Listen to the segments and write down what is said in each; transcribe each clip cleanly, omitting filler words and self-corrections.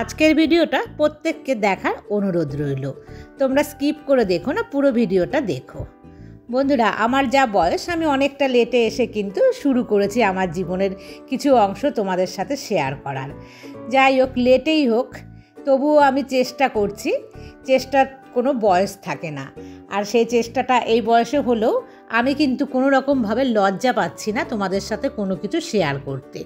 আজকের ভিডিওটা প্রত্যেককে দেখার অনুরোধ রইল। তোমরা স্কিপ করে দেখো না, পুরো ভিডিওটা দেখো। বন্ধুরা, আমার যা বয়স, আমি অনেকটা লেটে এসে কিন্তু শুরু করেছি আমার জীবনের কিছু অংশ তোমাদের সাথে শেয়ার করার। যাই হোক, লেটেই হোক, তবুও আমি চেষ্টা করছি। চেষ্টার কোনো বয়স থাকে না, আর সেই চেষ্টাটা এই বয়সে হলেও আমি কিন্তু কোনো রকমভাবে লজ্জা পাচ্ছি না তোমাদের সাথে কোনো কিছু শেয়ার করতে।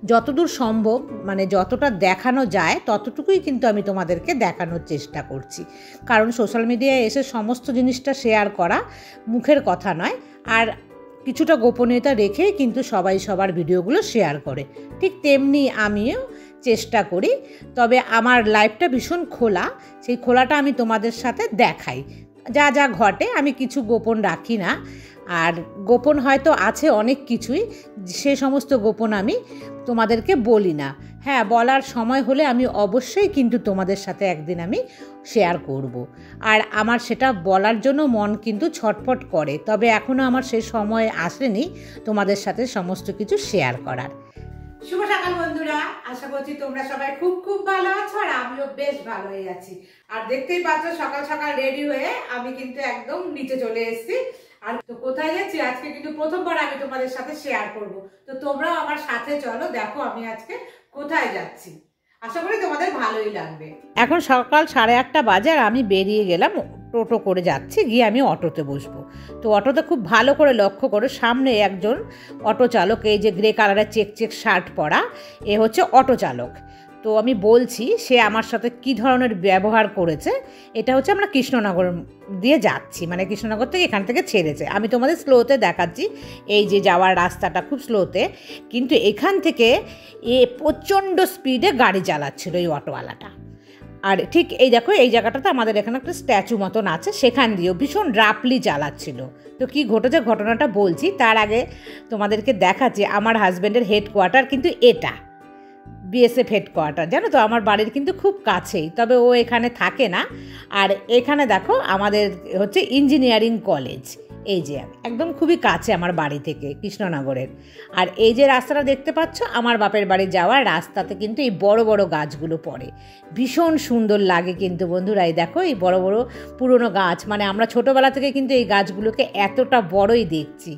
যতদূর সম্ভব, মানে যতটা দেখানো যায় ততটুকুই কিন্তু আমি তোমাদেরকে দেখানোর চেষ্টা করছি। কারণ সোশ্যাল মিডিয়ায় এসে সমস্ত জিনিসটা শেয়ার করা মুখের কথা নয়, আর কিছুটা গোপনীয়তা রেখেই কিন্তু সবাই সবার ভিডিওগুলো শেয়ার করে। ঠিক তেমনি আমিও চেষ্টা করি, তবে আমার লাইফটা ভীষণ খোলা। সেই খোলাটা আমি তোমাদের সাথে দেখাই। যা যা ঘটে আমি কিছু গোপন রাখি না, আর গোপন হয়তো আছে অনেক কিছুই, সে সমস্ত গোপন আমি তোমাদেরকে বলি না। হ্যাঁ, বলার সময় হলে আমি অবশ্যই কিন্তু তোমাদের সাথে একদিন আমি শেয়ার করব। আর আমার সেটা বলার জন্য মন কিন্তু ছটফট করে, তবে এখনও আমার সে সময় আসেনি তোমাদের সাথে সমস্ত কিছু শেয়ার করার। শুভ সকাল বন্ধুরা, আশা করছি তোমরা সবাই খুব খুব ভালো আছো, আর আমিও বেশ ভালোই আছি। আর দেখতেই পাচ্ছ সকাল সকাল রেডি হয়ে আমি কিন্তু একদম নিচে চলে এসেছি। আর তো কোথায় যাচ্ছি আজকে কিন্তু প্রথমবার আমি তোমাদের সাথে শেয়ার করব, তো তোমরাও আমার সাথে চলো, দেখো আমি আজকে কোথায় যাচ্ছি। আশা করি তোমাদের ভালোই লাগবে। এখন সকাল 8:30 বাজে, আর আমি বেরিয়ে গেলাম, টোটো করে যাচ্ছি, গিয়ে আমি অটোতে বসবো। তো অটোতে খুব ভালো করে লক্ষ্য করে, সামনে একজন অটো চালক, এই যে গ্রে কালারের চেক চেক শার্ট পরা, এ হচ্ছে অটো চালক। তো আমি বলছি সে আমার সাথে কি ধরনের ব্যবহার করেছে। এটা হচ্ছে আমরা কৃষ্ণনগর দিয়ে যাচ্ছি, মানে কৃষ্ণনগর থেকে এখান থেকে ছেড়েছে। আমি তোমাদের স্লোতে দেখাচ্ছি, এই যে যাওয়ার রাস্তাটা খুব স্লোতে, কিন্তু এখান থেকে প্রচণ্ড স্পিডে গাড়ি চালাচ্ছিল এই অটোওয়ালাটা। আর ঠিক এই দেখো, এই জায়গাটাতে আমাদের এখানে একটা স্ট্যাচু মতন আছে, সেখান দিয়েও ভীষণ রাফলি চালাচ্ছিল। তো কি ঘটেছে ঘটনাটা বলছি, তার আগে তোমাদেরকে দেখাচ্ছি আমার হাজব্যান্ডের হেডকোয়ার্টার কিন্তু এটা বিএসএফ হেডকোয়ার্টার, জানো তো, আমার বাড়ির কিন্তু খুব কাছেই, তবে ও এখানে থাকে না। আর এখানে দেখো আমাদের হচ্ছে ইঞ্জিনিয়ারিং কলেজ, এই যে একদম খুবই কাছে আমার বাড়ি থেকে, কৃষ্ণনগরের। আর এই যে রাস্তাটা দেখতে পাচ্ছ, আমার বাপের বাড়ি যাওয়ার রাস্তাতে কিন্তু এই বড় বড় গাছগুলো পড়ে, ভীষণ সুন্দর লাগে কিন্তু বন্ধুরা। এই দেখো এই বড় বড় পুরনো গাছ, মানে আমরা ছোটোবেলা থেকে কিন্তু এই গাছগুলোকে এতটা বড়ই দেখছি।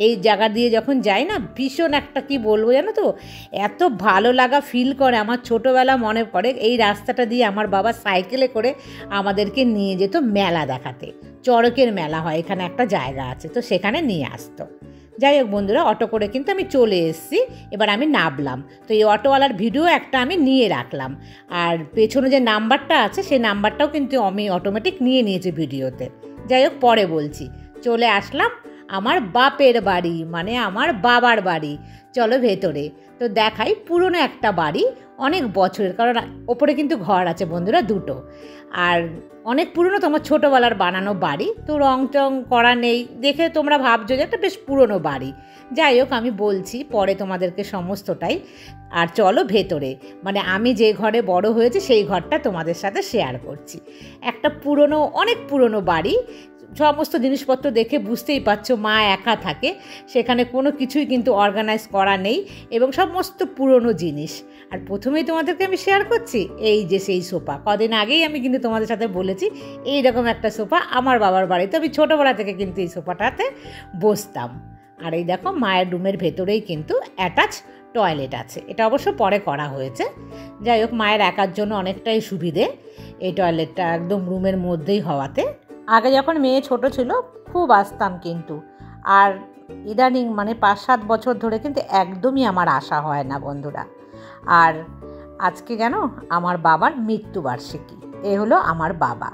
এই জায়গা দিয়ে যখন যাই না, ভীষণ একটা কি বলবো জানো তো, এত ভালো লাগা ফিল করে। আমার ছোটোবেলা মনে পড়ে, এই রাস্তাটা দিয়ে আমার বাবা সাইকেলে করে আমাদেরকে নিয়ে যেত মেলা দেখাতে। চড়কের মেলা হয় এখানে, একটা জায়গা আছে, তো সেখানে নিয়ে আসতো। যাই হোক বন্ধুরা, অটো করে কিন্তু আমি চলে এসেছি, এবার আমি নামলাম। তো এই অটোওয়ালার ভিডিও একটা আমি নিয়ে রাখলাম, আর পেছনে যে নাম্বারটা আছে সেই নাম্বারটাও কিন্তু আমি অটোমেটিক নিয়ে নিয়েছি ভিডিওতে। যাই হোক, পরে বলছি। চলে আসলাম আমার বাপের বাড়ি, মানে আমার বাবার বাড়ি। চলো ভেতরে, তো দেখাই পুরনো একটা বাড়ি, অনেক বছরের, কারণ ওপরে কিন্তু ঘর আছে বন্ধুরা দুটো, আর অনেক পুরনো, তোমার ছোটোবেলার বানানো বাড়ি, তো রং টং করা নেই, দেখে তোমরা ভাবছো যে একটা বেশ পুরনো বাড়ি। যাই হোক, আমি বলছি পরে তোমাদেরকে সমস্তটাই। আর চলো ভেতরে, মানে আমি যে ঘরে বড় হয়েছি সেই ঘরটা তোমাদের সাথে শেয়ার করছি। একটা পুরনো, অনেক পুরনো বাড়ি, সমস্ত জিনিসপত্র দেখে বুঝতেই পারছো মা একা থাকে, সেখানে কোনো কিছুই কিন্তু অর্গানাইজ করা নেই, এবং সমস্ত পুরনো জিনিস। আর প্রথমেই তোমাদেরকে আমি শেয়ার করছি এই যে সেই সোফা, কদিন আগেই আমি কিন্তু তোমাদের সাথে বলেছি এইরকম একটা সোফা আমার বাবার বাড়িতে, আমি ছোটোবেলা থেকে কিন্তু এই সোফাটাতে বসতাম। আর এই দেখো মায়ের রুমের ভেতরেই কিন্তু অ্যাটাচ টয়লেট আছে, এটা অবশ্য পরে করা হয়েছে। যাই হোক, মায়ের একার জন্য অনেকটাই সুবিধে এই টয়লেটটা, একদম রুমের মধ্যেই হওয়াতে। আগে যখন মেয়ে ছোট ছিল খুব আসতাম কিন্তু, আর ইদানিং মানে 5-7 বছর ধরে কিন্তু একদমই আমার আসা হয় না বন্ধুরা। আর আজকে জানো আমার বাবার মৃত্যুবার্ষিকী, এ হলো আমার বাবা।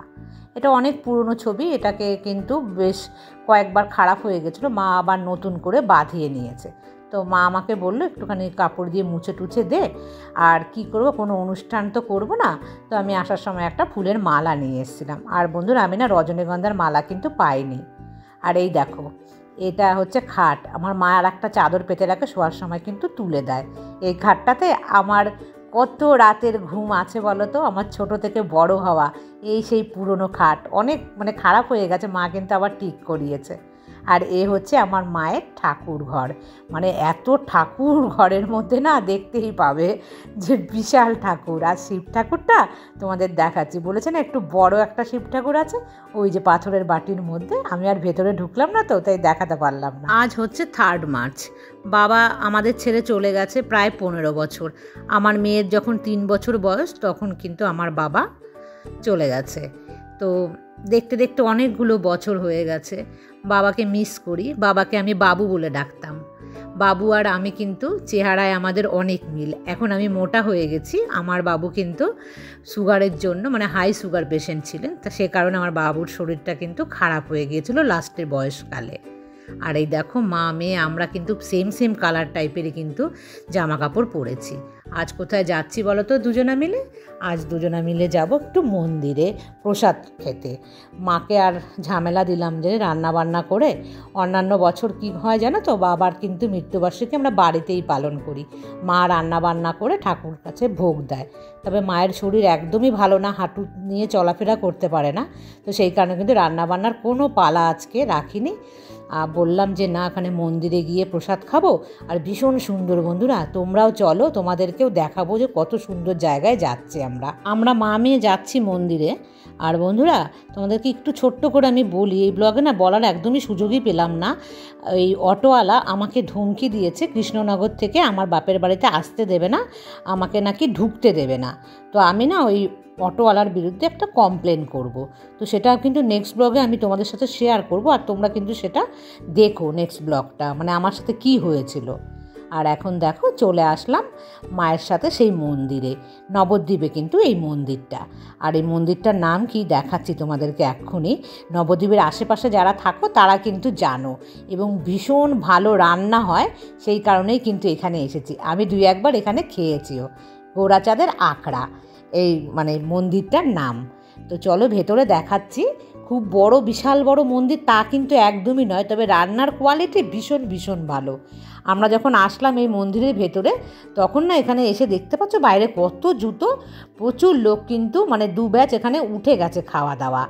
এটা অনেক পুরনো ছবি, এটাকে কিন্তু বেশ কয়েকবার খারাপ হয়ে গেছিলো, মা আবার নতুন করে বাঁধিয়ে নিয়েছে। তো মা আমাকে বললো একটুখানি কাপড় দিয়ে মুছে টুছে দে, আর কি করব, কোনো অনুষ্ঠান তো করব না। তো আমি আসার সময় একটা ফুলের মালা নিয়ে এসেছিলাম, আর বন্ধুরা আমি না রজনীগন্ধার মালা কিন্তু পাইনি। আর এই দেখো এটা হচ্ছে খাট, আমার মা আর একটা চাদর পেতে রাখে, শোয়ার সময় কিন্তু তুলে দেয়। এই খাটটাতে আমার কত রাতের ঘুম আছে বলো তো, আমার ছোট থেকে বড় হওয়া এই সেই পুরনো খাট, অনেক মানে খারাপ হয়ে গেছে, মা কিন্তু আবার ঠিক করিয়েছে। আর এ হচ্ছে আমার মায়ের ঠাকুর ঘর। মানে এত ঠাকুর ঘরের মধ্যে না দেখতেই পাবে যে বিশাল ঠাকুর। আর শিব ঠাকুরটা তোমাদের দেখাচ্ছি, বলেছে না একটু বড় একটা শিব ঠাকুর আছে ওই যে পাথরের বাটির মধ্যে। আমি আর ভেতরে ঢুকলাম না তো, তাই দেখাতে পারলাম না। আজ হচ্ছে 3 মার্চ। বাবা আমাদের ছেড়ে চলে গেছে প্রায় 15 বছর। আমার মেয়ের যখন 3 বছর বয়স তখন কিন্তু আমার বাবা চলে গেছে। তো দেখতে দেখতে অনেকগুলো বছর হয়ে গেছে। বাবাকে মিস করি। বাবাকে আমি বাবু বলে ডাকতাম। বাবু আর আমি কিন্তু চেহারায় আমাদের অনেক মিল। এখন আমি মোটা হয়ে গেছি। আমার বাবু কিন্তু সুগারের জন্য মানে হাই সুগার পেশেন্ট ছিলেন, তা সে কারণে আমার বাবুর শরীরটা কিন্তু খারাপ হয়ে গিয়েছিল লাস্টের বয়সকালে। আর এই দেখো মা মেয়ে আমরা কিন্তু সেম কালার টাইপেরই কিন্তু জামা কাপড় পরেছি। আজ কোথায় যাচ্ছি বলো তো দুজনা মিলে? আজ দুজনা মিলে যাব একটু মন্দিরে প্রসাদ খেতে। মাকে আর ঝামেলা দিলাম যে রান্না বান্না করে। অন্যান্য বছর কি হয় জানো তো, বাবার কিন্তু মৃত্যুবার্ষিকী আমরা বাড়িতেই পালন করি। মা রান্না বান্না করে ঠাকুর কাছে ভোগ দেয়। তবে মায়ের শরীর একদমই ভালো না, হাঁটু নিয়ে চলাফেরা করতে পারে না। তো সেই কারণে কিন্তু রান্নাবান্নার কোনো পালা আজকে রাখিনি। বললাম যে না, এখানে মন্দিরে গিয়ে প্রসাদ খাবো। আর ভীষণ সুন্দর বন্ধুরা, তোমরাও চলো, তোমাদেরকেও দেখাবো যে কত সুন্দর জায়গায় যাচ্ছি আমরা মা মেয়ে যাচ্ছি মন্দিরে। আর বন্ধুরা তোমাদেরকে একটু ছোট্ট করে আমি বলি, এই ব্লগে না বলার একদমই সুযোগই পেলাম না। এই অটোওয়ালা আমাকে ধমকি দিয়েছে কৃষ্ণনগর থেকে আমার বাপের বাড়িতে আসতে দেবে না, আমাকে নাকি ঢুকতে দেবে না। তো আমি না ওই অটোওয়ালার বিরুদ্ধে একটা কমপ্লেন করব। তো সেটা কিন্তু নেক্সট ব্লগে আমি তোমাদের সাথে শেয়ার করব। আর তোমরা কিন্তু সেটা দেখো নেক্সট ব্লগটা, মানে আমার সাথে কি হয়েছিল। আর এখন দেখো চলে আসলাম মায়ের সাথে সেই মন্দিরে। নবদ্বীপে কিন্তু এই মন্দিরটা। আর এই মন্দিরটার নাম কি দেখাচ্ছি তোমাদেরকে এক্ষুনি। নবদ্বীপের আশেপাশে যারা থাকো তারা কিন্তু জানো, এবং ভীষণ ভালো রান্না হয়, সেই কারণেই কিন্তু এখানে এসেছি। আমি 2-1 বার এখানে খেয়েছিও। গোরাচাঁদের আখড়া এই মানে মন্দিরটার নাম। তো চলো ভেতরে দেখাচ্ছি। খুব বড় বিশাল বড় মন্দির তা কিন্তু একদমই নয়, তবে রান্নার কোয়ালিটি ভীষণ ভালো। আমরা যখন আসলাম এই মন্দিরের ভেতরে তখন না এখানে এসে দেখতে পাচ্ছ বাইরে কত জুতো, প্রচুর লোক কিন্তু মানে 2 ব্যাচ এখানে উঠে গেছে খাওয়া দাওয়া।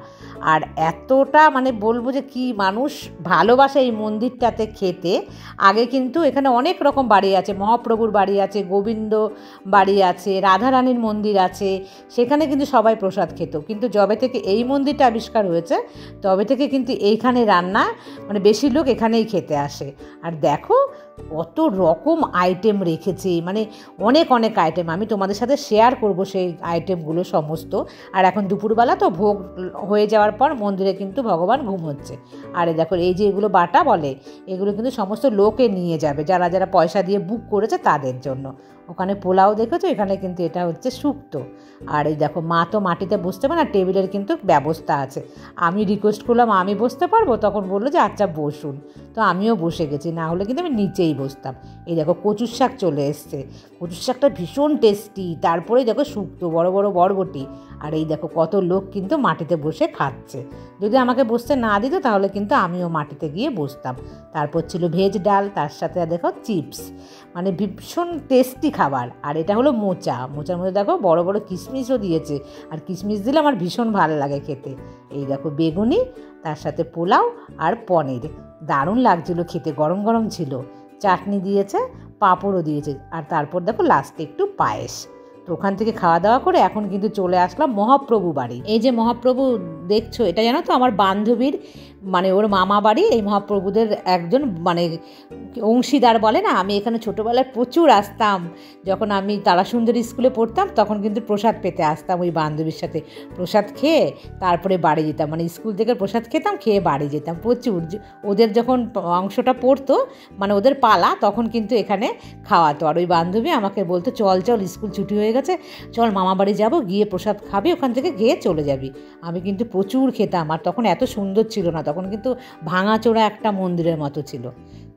আর এতটা মানে বলবো যে কি মানুষ ভালোবাসে এই মন্দিরটাতে খেতে। আগে কিন্তু এখানে অনেক রকম বাড়ি আছে, মহাপ্রভুর বাড়ি আছে, গোবিন্দ বাড়ি আছে, রাধারানীর মন্দির আছে, সেখানে কিন্তু সবাই প্রসাদ খেত। কিন্তু যবে থেকে এই মন্দিরটা আবিষ্কার হয়েছে তবে থেকে কিন্তু এইখানে রান্না মানে বেশি লোক এখানেই খেতে আসে। আর দেখো কত রকম আইটেম রেখেছে, মানে অনেক আইটেম। আমি তোমাদের সাথে শেয়ার করব সেই আইটেমগুলো সমস্ত। আর এখন দুপুরবেলা তো ভোগ হয়ে যাওয়ার পর মন্দিরে কিন্তু ভগবান ঘুমোচ্ছে। আর দেখো এই যে এগুলো বাটা বলে, এগুলো কিন্তু সমস্ত লোকে নিয়ে যাবে, যারা যারা পয়সা দিয়ে বুক করেছে তাদের জন্য। ওখানে পোলাও দেখেছো, এখানে কিন্তু এটা হচ্ছে শুক্তো। আর এই দেখো মা তো মাটিতে বসতে পারে না, টেবিলের কিন্তু ব্যবস্থা আছে। আমি রিকোয়েস্ট করলাম আমি বসতে পারবো, তখন বললো যে আচ্ছা বসুন। তো আমিও বসে গেছি, না হলে কিন্তু আমি নিচেই বসতাম। এই দেখো কচুর শাক চলে এসছে, কচুর শাকটা ভীষণ টেস্টি। তারপরে দেখো শুক্তো, বড় বড় বরবটি। আর এই দেখো কত লোক কিন্তু মাটিতে বসে খাচ্ছে। যদি আমাকে বসতে না দিত তাহলে কিন্তু আমিও মাটিতে গিয়ে বসতাম। তারপর ছিল ভেজ ডাল, তার সাথে দেখো চিপস, মানে ভীষণ টেস্টি খাবার। আর এটা হলো মোচার মধ্যে দেখো বড় বড় কিশমিশও দিয়েছে। আর কিশমিশ দিলে আমার ভীষণ ভালো লাগে খেতে। এই দেখো বেগুনি, তার সাথে পোলাও আর পনির, দারুণ লাগছিল খেতে, গরম গরম ছিল। চাটনি দিয়েছে, পাঁপড়ও দিয়েছে। আর তারপর দেখো লাস্টে একটু পায়েস। তো ওখান থেকে খাওয়া দাওয়া করে এখন কিন্তু চলে আসলাম মহাপ্রভু বাড়ি। এই যে মহাপ্রভু দেখছো, এটা জানো তো আমার বান্ধবীর মানে ওর মামা বাড়ি। এই মহাপ্রভুদের একজন মানে অংশীদার বলে না। আমি এখানে ছোটোবেলায় প্রচুর আসতাম, যখন আমি তারাসুন্দরী স্কুলে পড়তাম তখন কিন্তু প্রসাদ পেতে আসতাম ওই বান্ধবীর সাথে। প্রসাদ খেয়ে তারপরে বাড়ি যেতাম, মানে স্কুল থেকে প্রসাদ খেতাম, খেয়ে বাড়ি যেতাম প্রচুর। ওদের যখন অংশটা পড়তো মানে ওদের পালা, তখন কিন্তু এখানে খাওয়াতো। আর ওই বান্ধবী আমাকে বলতো চল স্কুল ছুটি হয়ে গেছে, চল মামা বাড়ি যাবো, গিয়ে প্রসাদ খাবি, ওখান থেকে গিয়ে চলে যাবি। আমি কিন্তু প্রচুর খেতাম। আর তখন এত সুন্দর ছিল না, তখন কিন্তু ভাঙাচোরা একটা মন্দিরের মতো ছিল।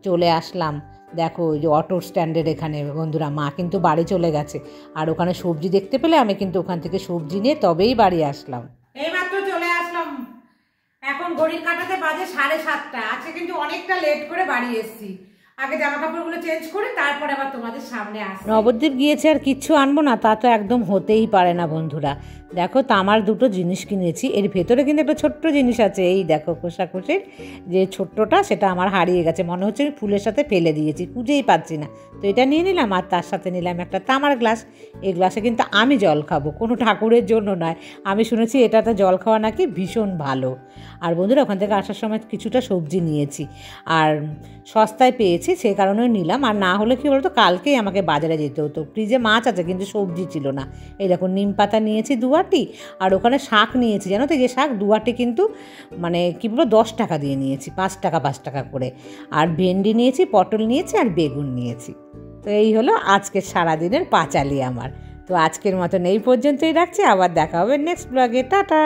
চলে আসলাম দেখো ওই যে অটো স্ট্যান্ডের এখানে বন্ধুরা, মা কিন্তু বাড়ি চলে গেছে। আর ওখানে সবজি দেখতে পেলে আমি কিন্তু ওখান থেকে সবজি নিয়ে তবেই বাড়ি আসলাম। এইমাত্র চলে আসলাম, এখন ঘড়ির কাঁটাতে বাজে 7:30। আজকে কিন্তু অনেকটা লেট করে বাড়ি এসেছি। আগে জামা কাপড়গুলো চেঞ্জ করে তারপরে আবার তোমাদের সামনে আসি। নবদ্বীপ গিয়েছে আর কিচ্ছু আনবো না, তা তো একদম হতেই পারে না বন্ধুরা। দেখো তামার দুটো জিনিস কিনেছি, এর ভেতরে কিন্তু একটা ছোট্ট জিনিস আছে, এই দেখো কোষাকুষির যে ছোট্টটা, সেটা আমার হারিয়ে গেছে, মনে হচ্ছে আমি ফুলের সাথে ফেলে দিয়েছি, খুঁজেই পাচ্ছি না। তো এটা নিয়ে নিলাম, আর তার সাথে নিলাম একটা তামার গ্লাস। এই গ্লাসে কিন্তু আমি জল খাবো, কোনো ঠাকুরের জন্য নয়। আমি শুনেছি এটাতে জল খাওয়া নাকি ভীষণ ভালো। আর বন্ধুরা ওখান থেকে আসার সময় কিছুটা সবজি নিয়েছি, আর সস্তায় পেয়েছি সে কারণেও নিলাম। আর না হলে কী বলতো, কালকেই আমাকে বাজারে যেতে হতো, ফ্রিজে মাছ আছে কিন্তু সবজি ছিল না। এই দেখো নিম পাতা নিয়েছি 2 আটি, আর ওখানে শাক নিয়েছি, জানো তো যে শাক 2 আটি কিন্তু মানে কী বলবো 10 টাকা দিয়ে নিয়েছি, 5 টাকা করে। আর ভেন্ডি নিয়েছি, পটল নিয়েছি, আর বেগুন নিয়েছি। তো এই হলো আজকের সারাদিনের পাঁচালি আমার। তো আজকের মতন এই পর্যন্তই রাখছি, আবার দেখা হবে নেক্সট ব্লগে। টাটা।